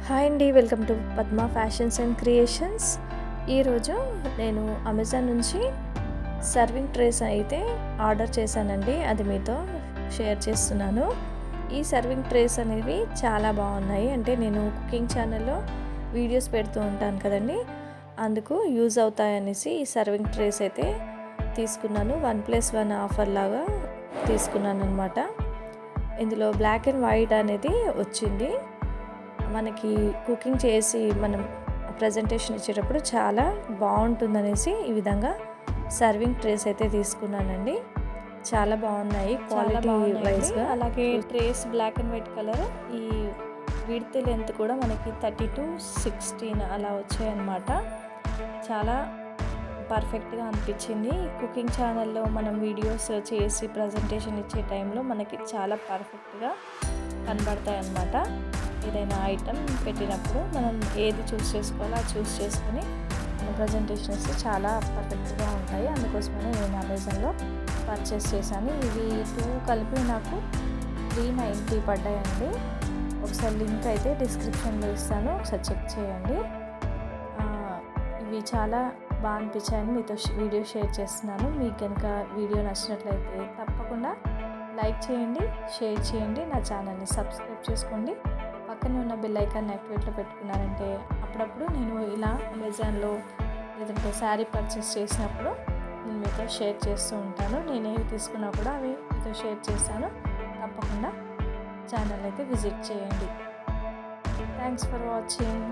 Hi అండి, welcome to Padma fashions and creations. ఈరోజు నేను అమెజాన్ నుంచి సర్వింగ్ ట్రేస్ అయితే ఆర్డర్ చేశానండి. అది మీతో షేర్ చేస్తున్నాను. ఈ సర్వింగ్ ట్రేస్ అనేవి చాలా బాగున్నాయి. అంటే నేను కుకింగ్ ఛానల్లో వీడియోస్ పెడుతూ ఉంటాను కదండి, అందుకు యూజ్ అవుతాయనేసి ఈ సర్వింగ్ ట్రేస్ అయితే తీసుకున్నాను. 1+1 ఆఫర్ లాగా తీసుకున్నాను అనమాట. ఇందులో బ్లాక్ అండ్ వైట్ అనేది వచ్చింది. మనకి కుకింగ్ చేసి మనం ప్రజెంటేషన్ ఇచ్చేటప్పుడు చాలా బాగుంటుందనేసి ఈ విధంగా సర్వింగ్ ట్రేస్ అయితే తీసుకున్నానండి. చాలా బాగున్నాయి క్వాలిటీ వైజ్గా. అలాగే dress black and white colour, ఈ విడ్త్ లెంత్ కూడా మనకి 30-16 అలా వచ్చాయన్నమాట. చాలా పర్ఫెక్ట్గా అనిపించింది. కుకింగ్ ఛానల్లో మనం వీడియోస్ చేసి ప్రజెంటేషన్ ఇచ్చే టైంలో మనకి చాలా పర్ఫెక్ట్గా కనబడతాయి అన్నమాట. ఏదైనా ఐటెం పెట్టినప్పుడు మనం ఏది చూస్ చేసుకోవాలో అది చూస్ చేసుకొని మన ప్రజెంటేషన్స్ చాలా పర్ఫెక్ట్గా ఉంటాయి. అందుకోసమే నేను అమెజాన్లో పర్చేస్ చేశాను. ఇవి 2 కలిపి నాకు 390 పడ్డాయండి. ఒకసారి లింక్ అయితే డిస్క్రిప్షన్లో ఇస్తాను, ఒకసారి చెక్ చేయండి. ఇవి చాలా బాగా అనిపించాయని మీతో వీడియో షేర్ చేస్తున్నాను. మీకు కనుక వీడియో నచ్చినట్లయితే తప్పకుండా లైక్ చేయండి, షేర్ చేయండి, నా ఛానల్ని సబ్స్క్రైబ్ చేసుకోండి. పక్కనే ఉన్న బెల్ ఐకాన్ యాక్టివేట్లో పెట్టుకున్నారంటే అప్పుడప్పుడు నేను ఇలా అమెజాన్లో లేదంటే శారీ పర్చేస్ చేసినప్పుడు నేను మీతో షేర్ చేస్తూ ఉంటాను. నేను ఏవి తీసుకున్నా కూడా అవి మీతో షేర్ చేస్తాను. తప్పకుండా ఛానల్ అయితే విజిట్ చేయండి. Thanks for watching.